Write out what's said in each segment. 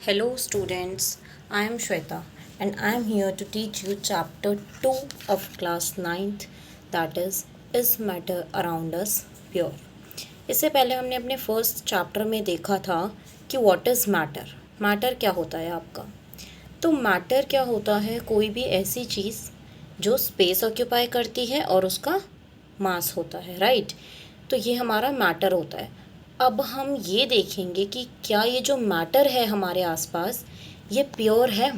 Hello students, I am Shweta and I am here to teach you chapter 2 of class 9th, that is matter around us pure. इससे पहले हमने अपने first chapter में देखा था कि व्हाट इज़ मैटर। मैटर क्या होता है आपका। तो मैटर क्या होता है, कोई भी ऐसी चीज़ जो स्पेस ऑक्यूपाई करती है और उसका मास होता है, राइट। तो ये हमारा मैटर होता है। अब हम ये देखेंगे कि क्या ये जो मैटर है हमारे आसपास ये प्योर है।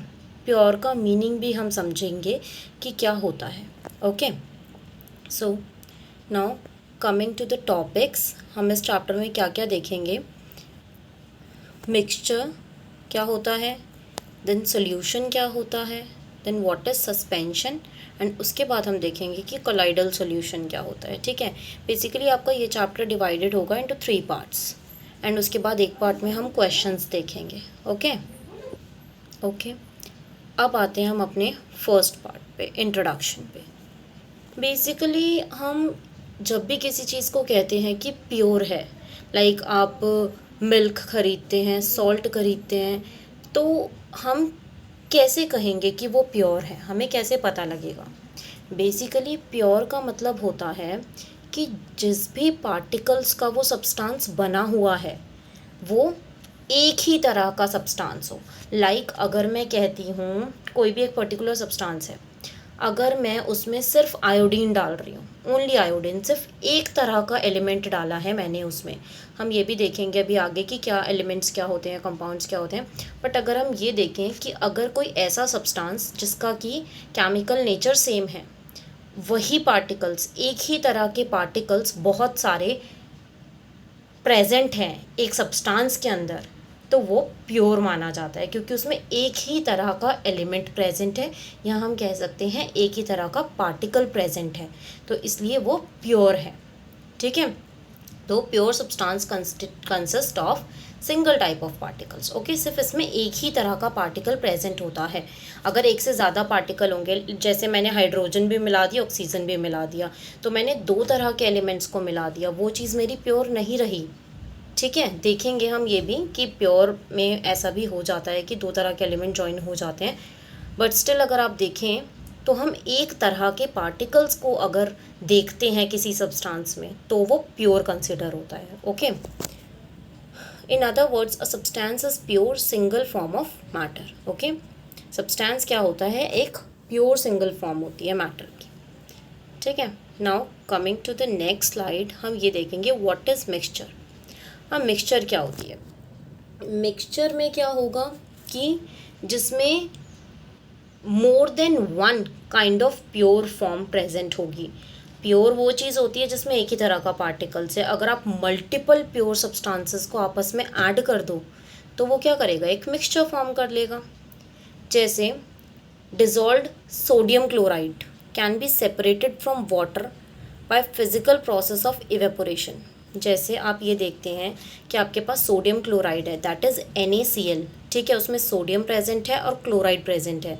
प्योर का मीनिंग भी हम समझेंगे कि क्या होता है। Okay, so now coming to the topics, हम इस चैप्टर में क्या क्या देखेंगे। मिक्सचर क्या होता है, देन सोल्यूशन क्या होता है, then what is suspension, and उसके बाद हम देखेंगे कि कोलाइडल सोल्यूशन क्या होता है। ठीक है, बेसिकली आपका ये चैप्टर डिवाइडेड होगा इनटू 3 पार्ट्स एंड उसके बाद एक पार्ट में हम क्वेश्चंस देखेंगे। ओके ओके, अब आते हैं हम अपने फर्स्ट पार्ट पे, इंट्रोडक्शन पे। बेसिकली हम जब भी किसी चीज़ को कहते हैं कि प्योर है, लाइक आप मिल्क खरीदते हैं, सॉल्ट खरीदते हैं, तो हम कैसे कहेंगे कि वो प्योर है, हमें कैसे पता लगेगा। बेसिकली प्योर का मतलब होता है कि जिस भी पार्टिकल्स का वो सब्सटेंस बना हुआ है वो एक ही तरह का सब्सटेंस हो। लाइक अगर मैं कहती हूँ कोई भी एक पर्टिकुलर सब्सटेंस है, अगर मैं उसमें सिर्फ आयोडीन डाल रही हूँ, ओनली आयोडीन, सिर्फ एक तरह का एलिमेंट डाला है मैंने उसमें। हम ये भी देखेंगे अभी आगे कि क्या एलिमेंट्स क्या होते हैं, कंपाउंड्स क्या होते हैं। बट अगर हम ये देखें कि अगर कोई ऐसा सब्सटेंस जिसका कि केमिकल नेचर सेम है, वही पार्टिकल्स, एक ही तरह के पार्टिकल्स बहुत सारे प्रेजेंट हैं एक सब्सटेंस के अंदर, तो वो प्योर माना जाता है क्योंकि उसमें एक ही तरह का एलिमेंट प्रेजेंट है, या हम कह सकते हैं एक ही तरह का पार्टिकल प्रेजेंट है, तो इसलिए वो प्योर है। ठीक है, तो pure substance consist of single type of particles. Okay, सिर्फ इसमें एक ही तरह का पार्टिकल प्रेजेंट होता है। अगर एक से ज़्यादा पार्टिकल होंगे, जैसे मैंने हाइड्रोजन भी मिला दिया, ऑक्सीजन भी मिला दिया, तो मैंने दो तरह के एलिमेंट्स को मिला दिया, वो चीज़ मेरी प्योर नहीं रही। ठीक है, देखेंगे हम ये भी कि प्योर में ऐसा भी हो जाता है कि दो तरह के एलिमेंट ज्वाइन हो जाते हैं, बट स्टिल अगर आप देखें तो हम एक तरह के पार्टिकल्स को अगर देखते हैं किसी सब्सटेंस में तो वो प्योर कंसिडर होता है। Okay, in other words a substance is pure single form of matter. Okay, substance क्या होता है, एक प्योर सिंगल फॉर्म होती है मैटर की। ठीक है, now coming to the next slide, हम ये देखेंगे व्हाट इज मिक्सचर। हाँ, मिक्सचर क्या होती है। मिक्सचर में क्या होगा कि जिसमें more than one kind of pure form present होगी। प्योर वो चीज़ होती है जिसमें एक ही तरह का पार्टिकल्स है। अगर आप मल्टीपल प्योर सब्सटेंसेस को आपस में ऐड कर दो तो वो क्या करेगा, एक मिक्सचर फॉर्म कर लेगा। जैसे dissolved sodium chloride can be separated from water by physical process of evaporation. जैसे आप ये देखते हैं कि आपके पास सोडियम क्लोराइड है, दैट इज़ NaCl। ठीक है, उसमें सोडियम प्रेजेंट है और क्लोराइड प्रेजेंट है।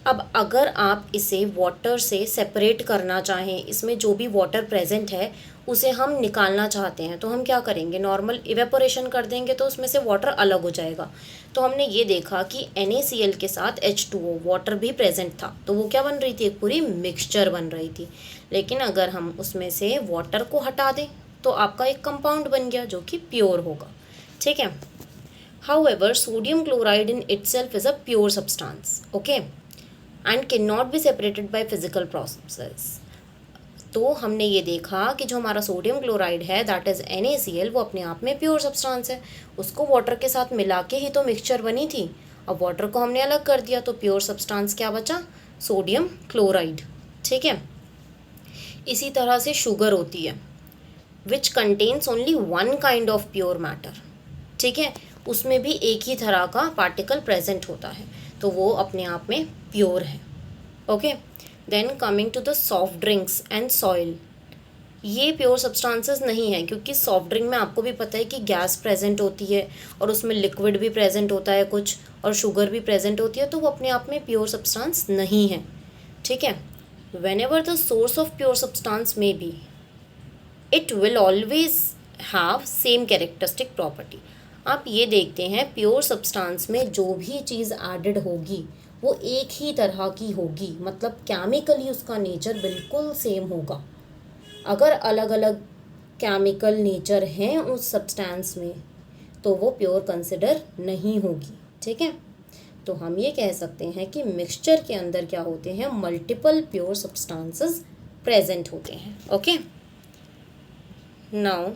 अब अगर आप इसे वाटर से सेपरेट करना चाहें, इसमें जो भी वाटर प्रेजेंट है उसे हम निकालना चाहते हैं, तो हम क्या करेंगे, नॉर्मल इवेपोरेशन कर देंगे तो उसमें से वाटर अलग हो जाएगा। तो हमने ये देखा कि NaCl के साथ H2O वाटर भी प्रेजेंट था, तो वो क्या बन रही थी, एक पूरी मिक्सचर बन रही थी। लेकिन अगर हम उसमें से वाटर को हटा दें तो आपका एक कंपाउंड बन गया जो कि प्योर होगा। ठीक है, however sodium chloride in itself is a pure substance, okay, and cannot be separated by physical processes। तो हमने ये देखा कि जो हमारा सोडियम क्लोराइड है दैट इज़ NaCl, वो अपने आप में प्योर सब्सटेंस है, उसको वाटर के साथ मिला के ही तो मिक्सचर बनी थी। अब वाटर को हमने अलग कर दिया तो प्योर सब्सटेंस क्या बचा, सोडियम क्लोराइड। ठीक है, इसी तरह से शुगर होती है which contains only one kind of pure matter. ठीक है, उसमें भी एक ही तरह का पार्टिकल प्रेजेंट होता है, तो वो अपने आप में प्योर है। Okay, then coming to the soft drinks and soil, ये प्योर सब्सटेंसेस नहीं है क्योंकि सॉफ्ट ड्रिंक में आपको भी पता है कि गैस प्रेजेंट होती है और उसमें लिक्विड भी प्रेजेंट होता है कुछ, और शुगर भी प्रेजेंट होती है, तो वो अपने आप में प्योर सब्सटेंस नहीं है। ठीक है, when ever the source of pure substance में B, it will always have same characteristic property। आप ये देखते हैं प्योर सब्सटेंस में जो भी चीज़ एडेड होगी वो एक ही तरह की होगी, मतलब केमिकली उसका नेचर बिल्कुल सेम होगा। अगर अलग अलग केमिकल नेचर हैं उस सब्सटेंस में तो वो प्योर कंसिडर नहीं होगी, ठीक है। तो हम ये कह सकते हैं कि मिक्सचर के अंदर क्या होते हैं, मल्टीपल प्योर सब्सटेंसेस प्रेजेंट होते हैं। Okay, now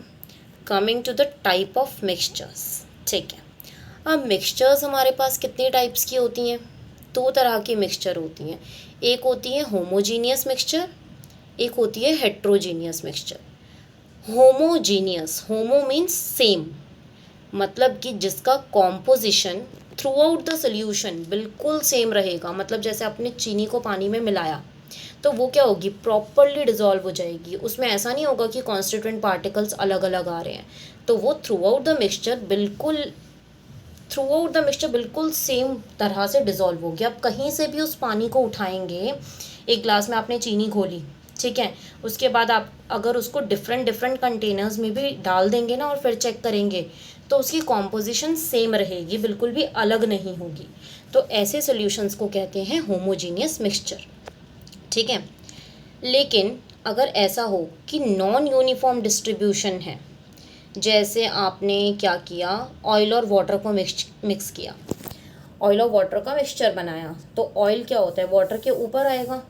coming to the type of mixtures, ठीक है। अब मिक्सचर्स हमारे पास कितने टाइप्स की होती हैं, दो तरह की मिक्सचर होती हैं। एक होती है होमोजीनियस मिक्सचर, एक होती है हेट्रोजीनियस मिक्सचर। होमोजीनियस, होमो मीन्स सेम, मतलब कि जिसका composition through out the solution बिल्कुल सेम रहेगा। मतलब जैसे आपने चीनी को पानी में मिलाया तो वो क्या होगी, प्रॉपरली डिजॉल्व हो जाएगी। उसमें ऐसा नहीं होगा कि कॉन्स्टिट्यूएंट पार्टिकल्स अलग अलग आ रहे हैं, तो वो थ्रू आउट द मिक्सचर बिल्कुल सेम तरह से डिजॉल्व हो गया। आप कहीं से भी उस पानी को उठाएंगे, एक ग्लास में आपने चीनी घोली, ठीक है, उसके बाद आप अगर उसको डिफरेंट डिफरेंट कंटेनर्स में भी डाल देंगे ना और फिर चेक करेंगे तो उसकी कॉम्पोजिशन सेम रहेगी, बिल्कुल भी अलग नहीं होगी। तो ऐसे सॉल्यूशंस को कहते हैं होमोजीनियस मिक्सचर, ठीक है। लेकिन अगर ऐसा हो कि नॉन यूनिफॉर्म डिस्ट्रीब्यूशन है, जैसे आपने क्या किया, ऑयल और वाटर को मिक्स किया, ऑयल और वाटर का मिक्सचर बनाया, तो ऑयल क्या होता है, वाटर के ऊपर आएगा,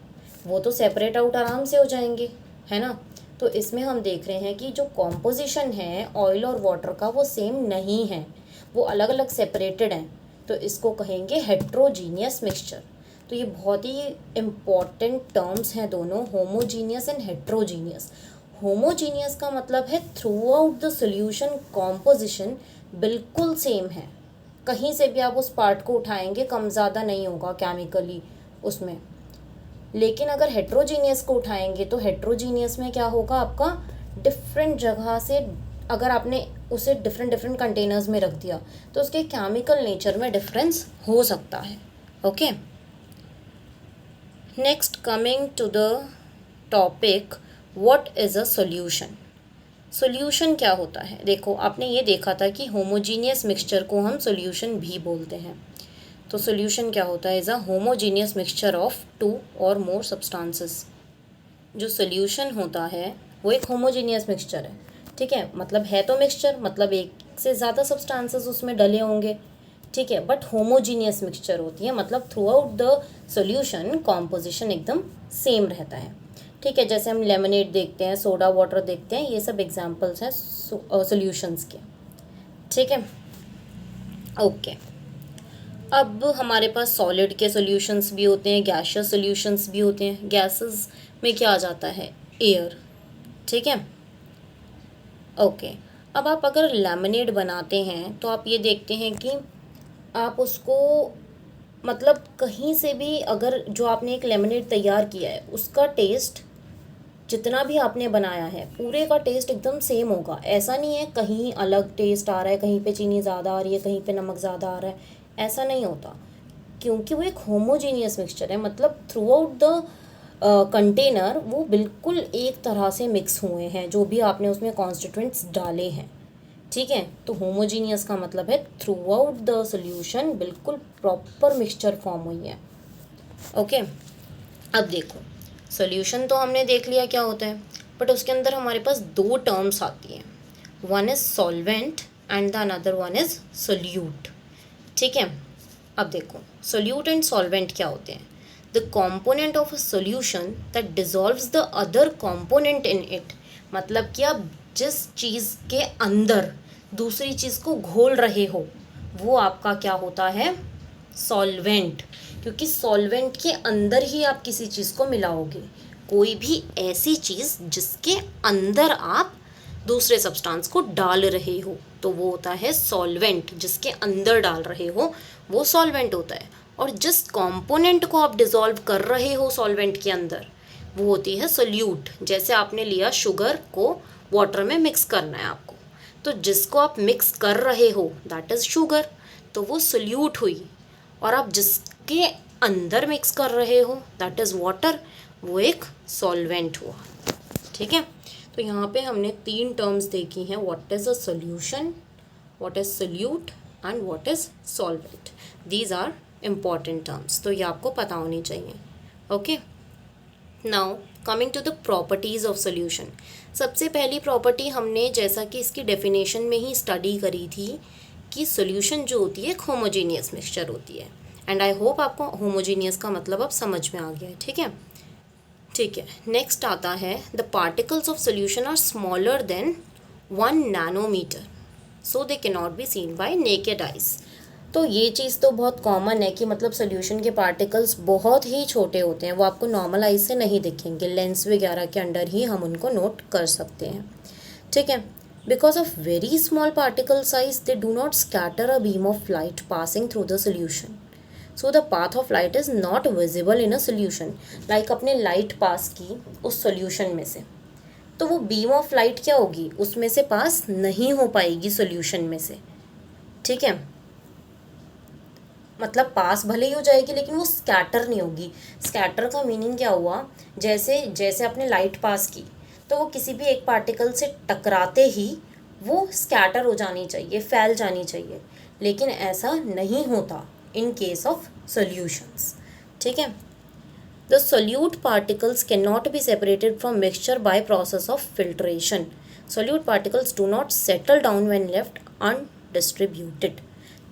वो तो सेपरेट आउट आराम से हो जाएंगे, है ना। तो इसमें हम देख रहे हैं कि जो कॉम्पोजिशन है ऑयल और वाटर का वो सेम नहीं है, वो अलग अलग सेपरेटेड हैं, तो इसको कहेंगे हेट्रोजीनियस मिक्सचर। तो ये बहुत ही इम्पॉर्टेंट टर्म्स हैं दोनों, होमोजीनियस एंड हेट्रोजीनियस। होमोजीनियस का मतलब है through out the solution composition बिल्कुल सेम है, कहीं से भी आप उस पार्ट को उठाएंगे कम ज़्यादा नहीं होगा केमिकली उसमें। लेकिन अगर हेट्रोजीनियस को उठाएंगे तो हेट्रोजीनियस में क्या होगा, आपका डिफरेंट जगह से अगर आपने उसे डिफरेंट डिफरेंट कंटेनर्स में रख दिया तो उसके केमिकल नेचर में डिफरेंस हो सकता है। Okay, next coming to the topic what is a solution. Solution क्या होता है, देखो आपने ये देखा था कि होमोजीनियस मिक्सचर को हम सॉल्यूशन भी बोलते हैं। तो सॉल्यूशन क्या होता है, is a homogeneous mixture of two or more substances. जो सॉल्यूशन होता है वो एक होमोजीनियस मिक्सचर है, ठीक है। मतलब है तो मिक्सचर, मतलब एक से ज़्यादा सब्सटेंसेस उसमें डले होंगे, ठीक है, बट होमोजीनियस मिक्सचर होती है, मतलब through out the solution composition एकदम सेम रहता है, ठीक है। जैसे हम लेमनेड देखते हैं, सोडा वाटर देखते हैं, ये सब एग्जांपल्स हैं सॉल्यूशंस के, ठीक है। ओके, अब हमारे पास सॉलिड के सॉल्यूशंस भी होते हैं, गैसियस सॉल्यूशंस भी होते हैं। गैसेस में क्या आ जाता है, एयर, ठीक है। ओके, अब आप अगर लेमनेड बनाते हैं तो आप ये देखते हैं कि आप उसको मतलब कहीं से भी अगर जो आपने एक लेमनेड तैयार किया है उसका टेस्ट जितना भी आपने बनाया है पूरे का टेस्ट एकदम सेम होगा। ऐसा नहीं है कहीं अलग टेस्ट आ रहा है, कहीं पे चीनी ज़्यादा आ रही है, कहीं पे नमक ज़्यादा आ रहा है, ऐसा नहीं होता, क्योंकि वो एक होमोजीनियस मिक्सचर है। मतलब थ्रू आउट द कंटेनर वो बिल्कुल एक तरह से मिक्स हुए हैं जो भी आपने उसमें कॉन्स्टिट्यूएंट्स डाले हैं, ठीक है। तो होमोजीनियस का मतलब है थ्रू आउट द सोल्यूशन बिल्कुल प्रॉपर मिक्सचर फॉर्म हुई है। ओके, अब देखो सोल्यूशन तो हमने देख लिया क्या होता है, बट उसके अंदर हमारे पास दो टर्म्स आती हैं, one is solvent and the another one is solute, ठीक है। अब देखो सोल्यूट एंड सॉल्वेंट क्या होते हैं, the component of a solution that dissolves the other component in it. मतलब कि आप जिस चीज़ के अंदर दूसरी चीज़ को घोल रहे हो वो आपका क्या होता है, सॉल्वेंट। क्योंकि सॉल्वेंट के अंदर ही आप किसी चीज़ को मिलाओगे, कोई भी ऐसी चीज़ जिसके अंदर आप दूसरे सब्सटेंस को डाल रहे हो तो वो होता है सॉल्वेंट, जिसके अंदर डाल रहे हो वो सॉल्वेंट होता है। और जिस कंपोनेंट को आप डिसॉल्व कर रहे हो सॉल्वेंट के अंदर वो होती है सोल्यूट। जैसे आपने लिया शुगर को वाटर में मिक्स करना है आपको, तो जिसको आप मिक्स कर रहे हो दैट इज़ शुगर, तो वो सोल्यूट हुई। और आप जिसके अंदर मिक्स कर रहे हो दैट इज़ वाटर, वो एक सॉल्वेंट हुआ, ठीक है। तो यहाँ पे हमने तीन टर्म्स देखी हैं, what is a solution, what is solute and what is solvent. These are important terms, तो ये आपको पता होनी चाहिए. Okay. Now coming to the properties of solution. सबसे पहली प्रॉपर्टी हमने जैसा कि इसकी डेफिनेशन में ही स्टडी करी थी कि सॉल्यूशन जो होती है एक होमोजीनियस मिक्सचर होती है. एंड आई होप आपको होमोजीनियस का मतलब अब समझ में आ गया है. ठीक है, ठीक है. नेक्स्ट आता है the particles of solution are smaller than 1 nanometre, so they can not be seen by naked eyes. तो ये चीज़ तो बहुत कॉमन है कि मतलब सोल्यूशन के पार्टिकल्स बहुत ही छोटे होते हैं, वो आपको नॉर्मल आई से नहीं दिखेंगे, लेंस वगैरह के अंडर ही हम उनको नोट कर सकते हैं. ठीक है. Because of very small particle size they do not scatter a beam of light passing through the solution, so the path of light is not visible in a solution. Like अपने light pass की उस solution में से, तो वो beam of light क्या होगी, उसमें से पास नहीं हो पाएगी सोल्यूशन में से. ठीक है, मतलब पास भले ही हो जाएगी लेकिन वो स्कैटर नहीं होगी. स्कैटर का मीनिंग क्या हुआ, जैसे जैसे आपने लाइट पास की तो वो किसी भी एक पार्टिकल से टकराते ही वो स्कैटर हो जानी चाहिए, फैल जानी चाहिए, लेकिन ऐसा नहीं होता इन केस ऑफ सॉल्यूशंस. ठीक है. The solute particles can not be separated from mixture by process of filtration. Solute particles do not settle down when left undistributed.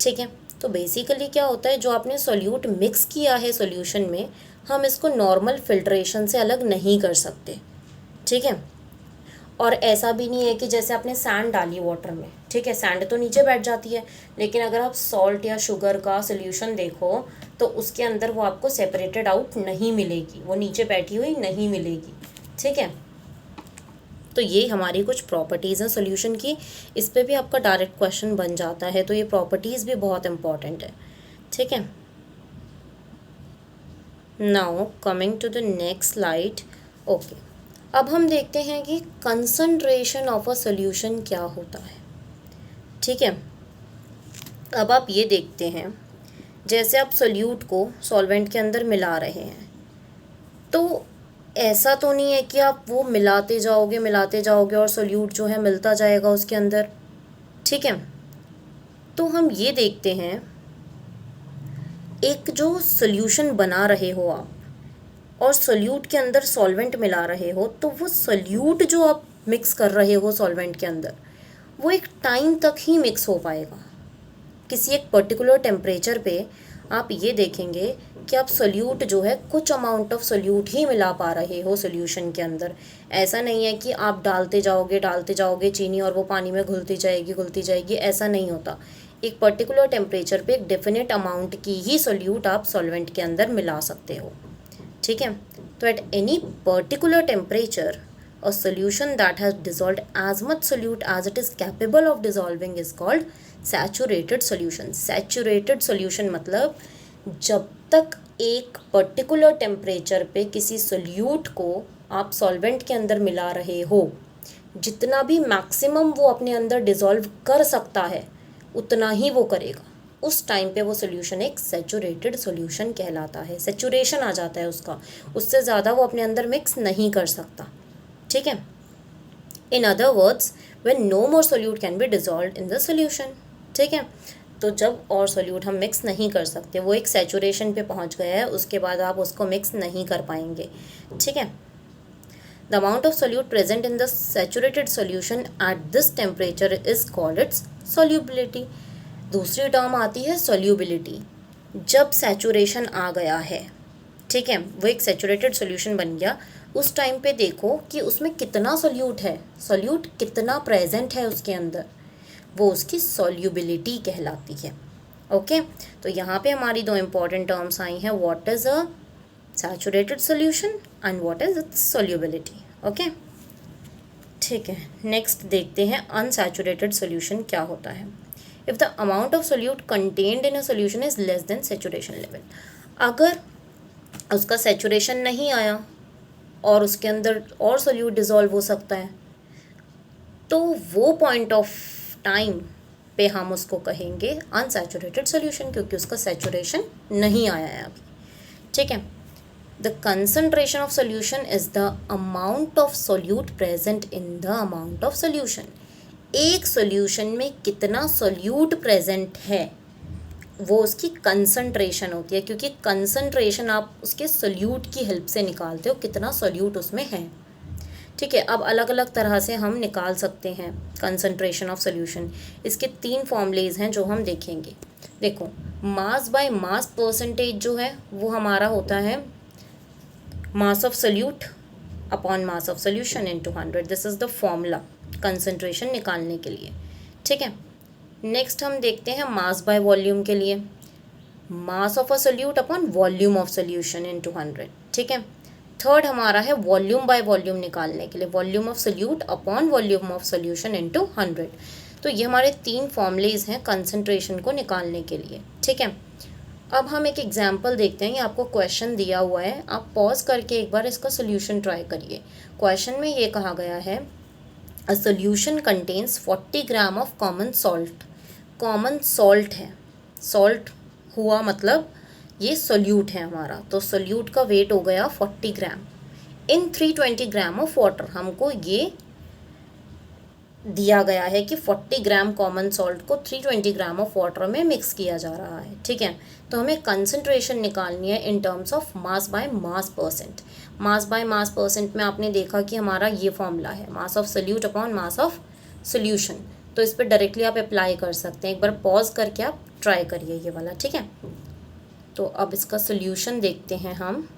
ठीक है. तो बेसिकली क्या होता है, जो आपने सोल्यूट मिक्स किया है सॉल्यूशन में, हम इसको नॉर्मल फिल्ट्रेशन से अलग नहीं कर सकते. ठीक है. और ऐसा भी नहीं है कि जैसे आपने सैंड डाली वाटर में, ठीक है, सैंड तो नीचे बैठ जाती है, लेकिन अगर आप सॉल्ट या शुगर का सोल्यूशन देखो तो उसके अंदर वो आपको सेपरेटेड आउट नहीं मिलेगी, वो नीचे बैठी हुई नहीं मिलेगी. ठीक है. तो ये हमारी कुछ प्रॉपर्टीज़ हैं सॉल्यूशन की. इस पे भी आपका डायरेक्ट क्वेश्चन बन जाता है, तो ये प्रॉपर्टीज़ भी बहुत इंपॉर्टेंट है. ठीक है. Now coming to the next slide. Okay, अब हम देखते हैं कि कंसंट्रेशन ऑफ अ सॉल्यूशन क्या होता है. ठीक है. अब आप ये देखते हैं, जैसे आप सोल्यूट को सॉल्वेंट के अंदर मिला रहे हैं, तो ऐसा तो नहीं है कि आप वो मिलाते जाओगे और सोल्यूट जो है मिलता जाएगा उसके अंदर. ठीक है. तो हम ये देखते हैं, एक जो सोल्यूशन बना रहे हो आप और सोल्यूट के अंदर सॉल्वेंट मिला रहे हो, तो वो सोल्यूट जो आप मिक्स कर रहे हो सॉल्वेंट के अंदर, वो एक टाइम तक ही मिक्स हो पाएगा. किसी एक पर्टिकुलर टेम्परेचर पे आप ये देखेंगे कि आप सोल्यूट जो है कुछ अमाउंट ऑफ सोल्यूट ही मिला पा रहे हो सोल्यूशन के अंदर. ऐसा नहीं है कि आप डालते जाओगे चीनी और वो पानी में घुलती जाएगी, ऐसा नहीं होता. एक पर्टिकुलर टेम्परेचर पे एक डेफिनेट अमाउंट की ही सोल्यूट आप सॉल्वेंट के अंदर मिला सकते हो. ठीक है. तो at any particular temperature a solution that has dissolved as much solute as it is capable of dissolving is called saturated solution. Saturated solution मतलब जब तक एक पर्टिकुलर टेम्परेचर पे किसी सोल्यूट को आप सॉल्वेंट के अंदर मिला रहे हो, जितना भी मैक्सिमम वो अपने अंदर डिसॉल्व कर सकता है उतना ही वो करेगा. उस टाइम पे वो सोल्यूशन एक सैचुरेटेड सोल्यूशन कहलाता है. सैचुरेशन आ जाता है उसका, उससे ज़्यादा वो अपने अंदर मिक्स नहीं कर सकता. ठीक है. In other words, when no more solute can be dissolved in the solution. ठीक है. तो जब और सोल्यूट हम मिक्स नहीं कर सकते, वो एक सैचुरेशन पे पहुंच गया है, उसके बाद आप उसको मिक्स नहीं कर पाएंगे. ठीक है. The amount of solute present in the saturated solution at this temperature is called its solubility. दूसरी टर्म आती है सोल्यूबिलिटी. जब सैचुरेशन आ गया है, ठीक है, वो एक सैचुरेटेड सोल्यूशन बन गया, उस टाइम पे देखो कि उसमें कितना सोल्यूट है, सोल्यूट कितना प्रेजेंट है उसके अंदर, वो उसकी सोल्यूबिलिटी कहलाती है. ओके. तो यहाँ पे हमारी दो इम्पॉर्टेंट टर्म्स आई हैं, what is a saturated solution and what is it's solubility. Okay. ठीक है. नेक्स्ट देखते हैं अनसैचुरेटेड सोल्यूशन क्या होता है. If the amount of solute contained in a solution is less than saturation level. अगर उसका सैचुरेशन नहीं आया और उसके अंदर और सोल्यूट डिसॉल्व हो सकता है, तो वो पॉइंट ऑफ टाइम पे हम उसको कहेंगे अनसैचुरेटेड सोल्यूशन, क्योंकि उसका सैचुरेशन नहीं आया है अभी. ठीक है. The concentration of solution is the amount of solute present in the amount of solution. एक सॉल्यूशन में कितना सोल्यूट प्रेजेंट है वो उसकी कंसंट्रेशन होती है, क्योंकि कंसंट्रेशन आप उसके सोल्यूट की हेल्प से निकालते हो कितना सोल्यूट उसमें है। ठीक है, अब अलग अलग तरह से हम निकाल सकते हैं कंसंट्रेशन ऑफ सोल्यूशन। इसके 3 फॉर्मूलेज हैं जो हम देखेंगे। देखो, मास बाय मास परसेंटेज जो है वो हमारा होता है mass of solute upon mass of solution into 100। This is the formula concentration निकालने के लिए। ठीक है, नेक्स्ट हम देखते हैं मास बाय वॉल्यूम के लिए, mass of a solute upon volume of solution into 100। ठीक है, थर्ड हमारा है वॉल्यूम बाय वॉल्यूम निकालने के लिए, volume of solute upon volume of solution into 100। तो ये हमारे 3 फॉर्मूलेज हैं कंसंट्रेशन को निकालने के लिए। ठीक है, अब हम एक एग्जाम्पल देखते हैं। ये आपको क्वेश्चन दिया हुआ है, आप पॉज करके एक बार इसका सोल्यूशन ट्राई करिए। क्वेश्चन में ये कहा गया है a solution contains 40 gram of common salt. Common salt है, सॉल्ट हुआ मतलब ये सोल्यूट है हमारा, तो सोल्यूट का वेट हो गया 40 ग्राम इन 320 ग्राम ऑफ वाटर। हमको ये दिया गया है कि 40 ग्राम कॉमन सॉल्ट को 320 ग्राम ऑफ वाटर में मिक्स किया जा रहा है। ठीक है, तो हमें कंसंट्रेशन निकालनी है in terms of mass by mass percent. Mass by mass percent में आपने देखा कि हमारा ये फॉर्मूला है mass of solute upon mass of solution, तो इस पर डायरेक्टली आप अप्लाई कर सकते हैं। एक बार पॉज करके आप ट्राई करिए ये वाला। ठीक है, तो अब इसका सोल्यूशन देखते हैं हम।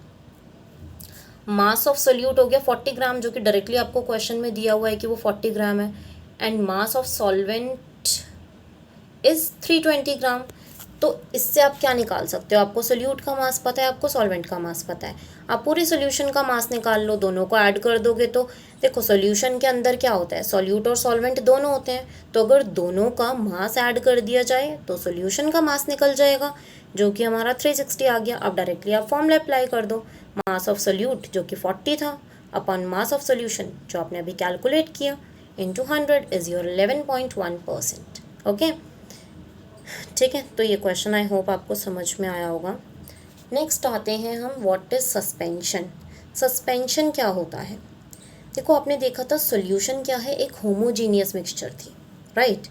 मास ऑफ सोल्यूट हो गया 40 ग्राम, जो कि डायरेक्टली आपको क्वेश्चन में दिया हुआ है कि वो 40 ग्राम है, and mass of solvent is 320 ग्राम। तो इससे आप क्या निकाल सकते हो, आपको सोल्यूट का मास पता है, आपको सॉल्वेंट का मास पता है, आप पूरे सोल्यूशन का मास निकाल लो, दोनों को ऐड कर दोगे तो देखो सोल्यूशन के अंदर क्या होता है, सोल्यूट और सॉल्वेंट दोनों होते हैं, तो अगर दोनों का मास ऐड कर दिया जाए तो सोल्यूशन का मास निकल जाएगा, जो कि हमारा 360 आ गया। अब डायरेक्टली आप फॉर्मूला अप्लाई कर दो, मास ऑफ सोल्यूट जो कि 40 था अपॉन मास ऑफ सोल्यूशन जो आपने अभी कैलकुलेट किया इंटू 100 इज योर 11.1%। ओके, ठीक है, तो ये क्वेश्चन आई होप आपको समझ में आया होगा। नेक्स्ट आते हैं हम, व्हाट इज सस्पेंशन। सस्पेंशन क्या होता है? देखो, आपने देखा था सॉल्यूशन क्या है, एक होमोजीनियस मिक्सचर थी, राइट।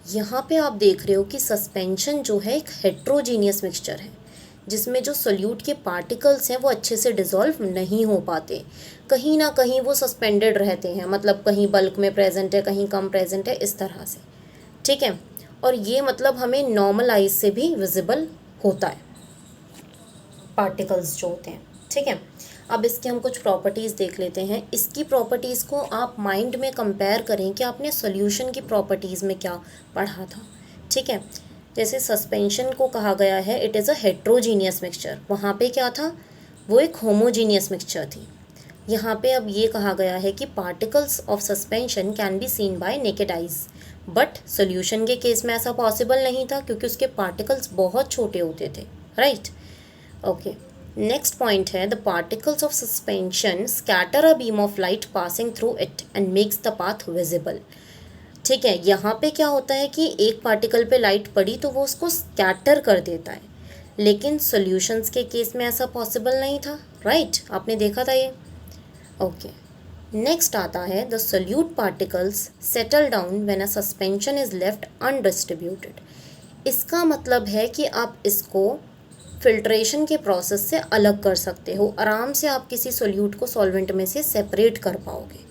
यहाँ पे आप देख रहे हो कि सस्पेंशन जो है एक हेट्रोजीनियस मिक्सचर है, जिसमें जो सोल्यूट के पार्टिकल्स हैं वो अच्छे से डिसॉल्व नहीं हो पाते, कहीं ना कहीं वो सस्पेंडेड रहते हैं, मतलब कहीं बल्क में प्रेजेंट है, कहीं कम प्रेजेंट है, इस तरह से। ठीक है, और ये मतलब हमें नॉर्मल आइज से भी विजिबल होता है पार्टिकल्स जो होते हैं। ठीक है, अब इसके हम कुछ प्रॉपर्टीज़ देख लेते हैं। इसकी प्रॉपर्टीज़ को आप माइंड में कंपेयर करें कि आपने सॉल्यूशन की प्रॉपर्टीज़ में क्या पढ़ा था। ठीक है, जैसे सस्पेंशन को कहा गया है it is a heterogeneous mixture, वहाँ पे क्या था, वो एक होमोजीनियस मिक्सचर थी। यहाँ पे अब ये कहा गया है कि particles of suspension can be seen by naked eyes, but solution के केस में ऐसा पॉसिबल नहीं था क्योंकि उसके पार्टिकल्स बहुत छोटे होते थे, राइट। ओके, नेक्स्ट पॉइंट है the particles of suspension scatter a beam of light passing through it and makes the path visible. ठीक है, यहाँ पे क्या होता है कि एक पार्टिकल पे लाइट पड़ी तो वो उसको स्कैटर कर देता है, लेकिन सॉल्यूशंस के केस में ऐसा पॉसिबल नहीं था, राइट। आपने देखा था ये। ओके, नेक्स्ट आता है the solute particles settle down when a suspension is left undistributed. इसका मतलब है कि आप इसको फिल्ट्रेशन के प्रोसेस से अलग कर सकते हो, आराम से आप किसी सोल्यूट को सॉल्वेंट में से सेपरेट कर पाओगे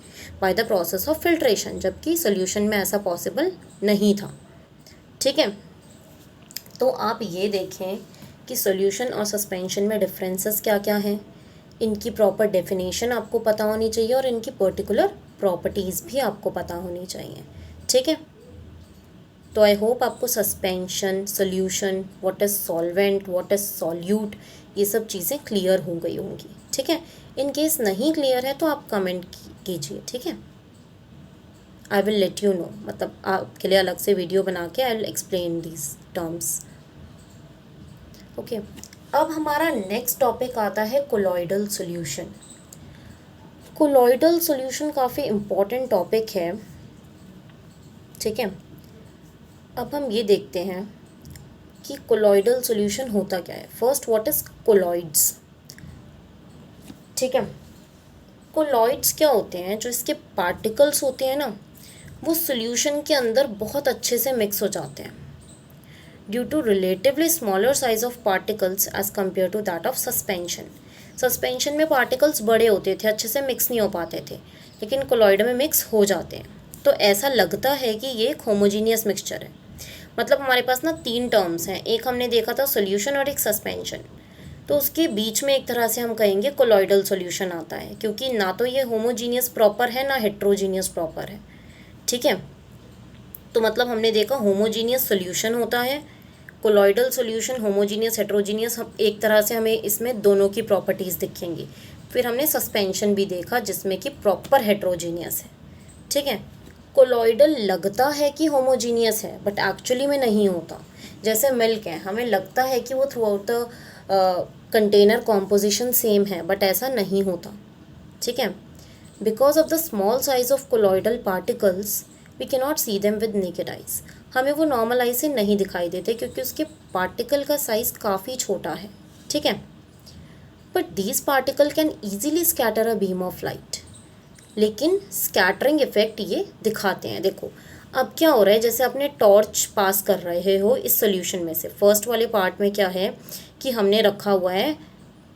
by the process of filtration, जबकि सोल्यूशन में ऐसा पॉसिबल नहीं था। ठीक है, तो आप ये देखें कि सोल्यूशन और सस्पेंशन में डिफरेंसेस क्या क्या हैं, इनकी प्रॉपर डेफिनेशन आपको पता होनी चाहिए और इनकी पर्टिकुलर प्रॉपर्टीज़ भी आपको पता होनी चाहिए। ठीक है, तो आई होप आपको suspension, solution, what is solvent, what is solute, ये सब चीज़ें क्लियर हो गई होंगी। ठीक है, इन केस नहीं क्लियर है तो आप कमेंट कीजिए। ठीक है, I will let you know, मतलब आपके लिए अलग से वीडियो बना के I will explain these terms. Okay, अब हमारा नेक्स्ट टॉपिक आता है कोलॉइडल सॉल्यूशन। कोलॉइडल सॉल्यूशन काफ़ी इम्पोर्टेंट टॉपिक है। ठीक है, अब हम ये देखते हैं कि कोलॉइडल सॉल्यूशन होता क्या है। First, what is colloids. ठीक है, कोलॉइड्स क्या होते हैं, जो इसके पार्टिकल्स होते हैं ना, वो सॉल्यूशन के अंदर बहुत अच्छे से मिक्स हो जाते हैं due to relatively smaller size of particles as compare to that of suspension. Suspension में पार्टिकल्स बड़े होते थे, अच्छे से मिक्स नहीं हो पाते थे, लेकिन कोलॉइड में मिक्स हो जाते हैं। तो ऐसा लगता है कि ये एक होमोजीनियस मिक्सचर है। मतलब हमारे पास ना 3 टर्म्स हैं, एक हमने देखा था सॉल्यूशन और एक सस्पेंशन। तो उसके बीच में एक तरह से हम कहेंगे कोलॉइडल सॉल्यूशन आता है, क्योंकि ना तो ये होमोजीनियस प्रॉपर है ना हेट्रोजीनियस प्रॉपर है। ठीक है, तो मतलब हमने देखा होमोजीनियस सॉल्यूशन होता है, कोलॉइडल सॉल्यूशन, होमोजीनियस हेट्रोजीनियस, हम एक तरह से हमें इसमें दोनों की प्रॉपर्टीज़ दिखेंगी। फिर हमने सस्पेंशन भी देखा जिसमें कि प्रॉपर हेट्रोजीनियस है। ठीक है, कोलॉइडल लगता है कि होमोजीनियस है बट एक्चुअली में नहीं होता। जैसे मिल्क है, हमें लगता है कि वो throughout the container composition same है, बट ऐसा नहीं होता। ठीक है, because of the small size of colloidal particles we can not see them with naked eyes. हमें वो नॉर्मल आई से नहीं दिखाई देते क्योंकि उसके पार्टिकल का साइज़ काफ़ी छोटा है। ठीक है, but these particle can easily scatter a beam of light. लेकिन स्कैटरिंग इफेक्ट ये दिखाते हैं। देखो अब क्या हो रहा है, जैसे आपने टॉर्च पास कर रहे हो इस सोल्यूशन में से, फर्स्ट वाले पार्ट में क्या है कि हमने रखा हुआ है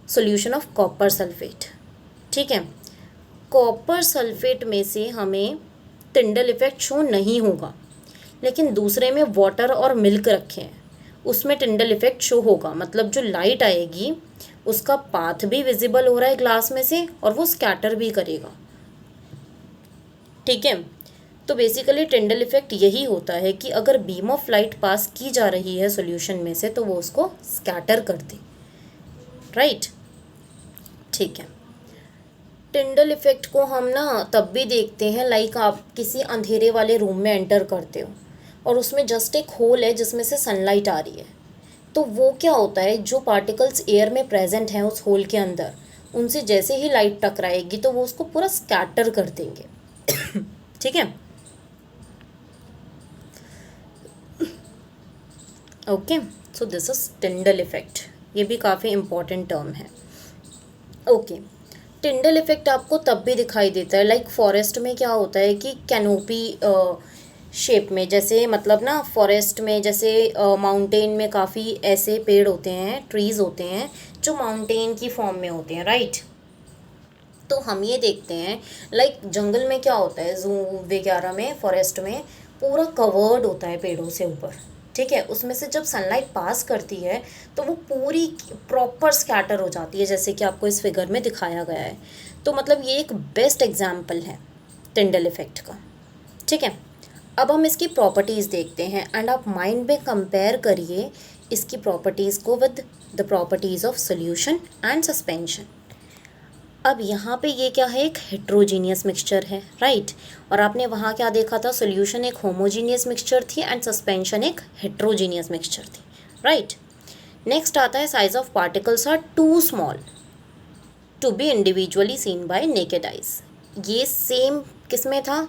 सोल्यूशन ऑफ कॉपर सल्फेट। ठीक है, कॉपर सल्फेट में से हमें टिंडल इफेक्ट शो नहीं होगा, लेकिन दूसरे में वाटर और मिल्क रखे हैं, उसमें टिंडल इफेक्ट शो होगा। मतलब जो लाइट आएगी उसका पाथ भी विजिबल हो रहा है ग्लास में से और वो स्कैटर भी करेगा। ठीक है, तो बेसिकली टिंडल इफेक्ट यही होता है कि अगर बीम ऑफ लाइट पास की जा रही है सॉल्यूशन में से तो वो उसको स्कैटर कर दे। राइट, ठीक है। टिंडल इफेक्ट को हम ना तब भी देखते हैं लाइक आप किसी अंधेरे वाले रूम में एंटर करते हो और उसमें जस्ट एक होल है जिसमें से सनलाइट आ रही है, तो वो क्या होता है, जो पार्टिकल्स एयर में प्रेजेंट हैं उस होल के अंदर, उनसे जैसे ही लाइट टकराएगी तो वो उसको पूरा स्कैटर कर देंगे। ठीक है, okay, so this is Tyndall effect, ये भी काफ़ी इम्पॉर्टेंट टर्म है। ओके, टिंडल इफेक्ट आपको तब भी दिखाई देता है लाइक फॉरेस्ट में क्या होता है कि कैनोपी शेप में, जैसे मतलब ना फॉरेस्ट में जैसे माउंटेन में काफ़ी ऐसे पेड़ होते हैं, ट्रीज़ होते हैं जो माउंटेन की फॉर्म में होते हैं। राइट, तो हम ये देखते हैं लाइक जंगल में क्या होता है, जू वगैरह में, फॉरेस्ट में पूरा कवर्ड होता है पेड़ों से ऊपर। ठीक है, उसमें से जब सनलाइट पास करती है तो वो पूरी प्रॉपर स्कैटर हो जाती है, जैसे कि आपको इस फिगर में दिखाया गया है। तो मतलब ये एक बेस्ट एग्जाम्पल है टिंडल इफेक्ट का। ठीक है, अब हम इसकी प्रॉपर्टीज़ देखते हैं एंड आप माइंड में कंपेयर करिए इसकी प्रॉपर्टीज़ को with the properties of solution and suspension. अब यहाँ पे ये क्या है, एक हेट्रोजीनियस मिक्सचर है। राइट, और आपने वहाँ क्या देखा था, सोल्यूशन एक होमोजीनियस मिक्सचर थी एंड सस्पेंशन एक हेट्रोजीनियस मिक्सचर थी। राइट, नेक्स्ट आता है size of particles are too small to be individually seen by naked eyes. ये सेम किस में था,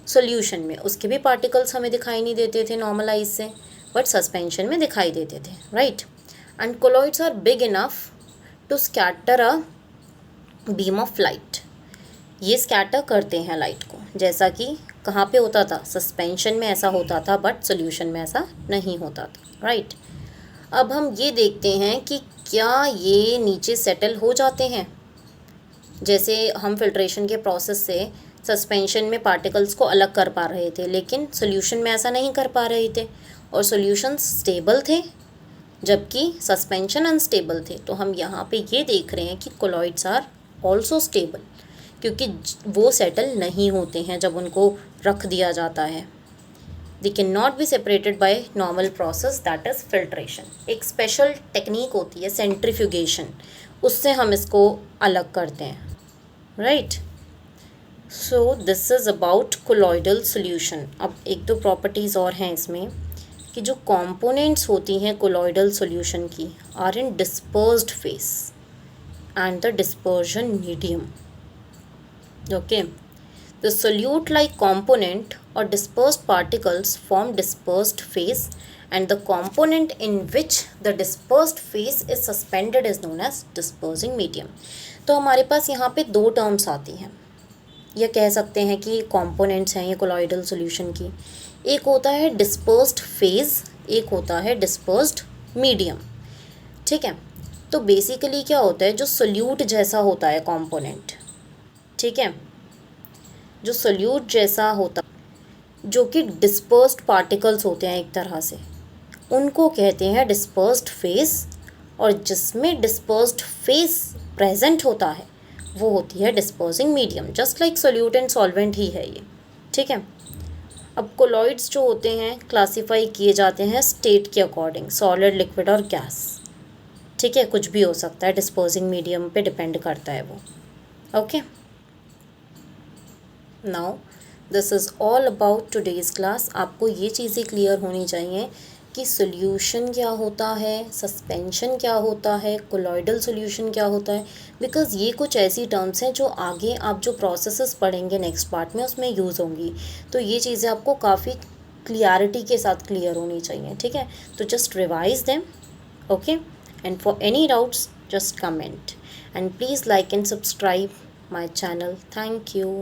सोल्यूशन में, उसके भी पार्टिकल्स हमें दिखाई नहीं देते थे नॉर्मल आइज से, बट सस्पेंशन में दिखाई देते थे। Right, and colloids are big enough to scatter a beam of light. ये स्कैटर करते हैं लाइट को, जैसा कि कहाँ पे होता था, सस्पेंशन में ऐसा होता था बट सोल्यूशन में ऐसा नहीं होता था। राइट, अब हम ये देखते हैं कि क्या ये नीचे सेटल हो जाते हैं। जैसे हम फिल्ट्रेशन के प्रोसेस से सस्पेंशन में पार्टिकल्स को अलग कर पा रहे थे, लेकिन सोल्यूशन में ऐसा नहीं कर पा रहे थे, और सोल्यूशन स्टेबल थे जबकि सस्पेंशन अनस्टेबल थे। तो हम यहाँ पे ये देख रहे हैं कि कोलॉइड्स आर ऑल्सो स्टेबल, क्योंकि वो सेटल नहीं होते हैं जब उनको रख दिया जाता है। दे can not be separated by normal process that is filtration. एक स्पेशल टेक्निक होती है सेंट्रीफ्यूगेशन, उससे हम इसको अलग करते हैं। Right, so this is about colloidal solution. अब एक दो प्रॉपर्टीज़ और हैं इसमें कि जो कंपोनेंट्स होती हैं कोलॉइडल सोल्यूशन की are in dispersed phase and the dispersion medium. Okay, the solute-like component or dispersed particles form dispersed phase, and the component in which the dispersed phase is suspended is known as dispersing medium. तो हमारे पास यहाँ पे दो terms आती हैं, या कह सकते हैं कि कंपोनेंट्स हैं ये कोलॉइडल सॉल्यूशन की। एक होता है डिस्पर्स्ड फेज, एक होता है डिस्पर्स्ड मीडियम। ठीक है, तो बेसिकली क्या होता है, जो सोल्यूट जैसा होता है कंपोनेंट, ठीक है, जो सोल्यूट जैसा होता, जो कि डिस्पर्स्ड पार्टिकल्स होते हैं एक तरह से, उनको कहते हैं डिस्पर्स्ड फेस। और जिसमें डिस्पर्स्ड फेस प्रेजेंट होता है वो होती है dispersing medium. Just like solute and solvent ही है ये। ठीक है, अब कोलॉइड्स जो होते हैं क्लासिफाई किए जाते हैं स्टेट के अकॉर्डिंग, सॉलिड, लिक्विड और गैस। ठीक है, कुछ भी हो सकता है, डिस्पोजिंग मीडियम पे डिपेंड करता है वो। Okay, now this is all about today's class. आपको ये चीज़ें क्लियर होनी चाहिए कि सोल्यूशन क्या होता है, सस्पेंशन क्या होता है, कोलॉइडल सोल्यूशन क्या होता है, बिकॉज़ ये कुछ ऐसी टर्म्स हैं जो आगे आप जो प्रोसेसेस पढ़ेंगे नेक्स्ट पार्ट में उसमें यूज़ होंगी। तो ये चीज़ें आपको काफ़ी क्लियरिटी के साथ क्लियर होनी चाहिए। ठीक है, तो just revise them. Okay, and for any doubts just comment, and please like and subscribe my channel. Thank you.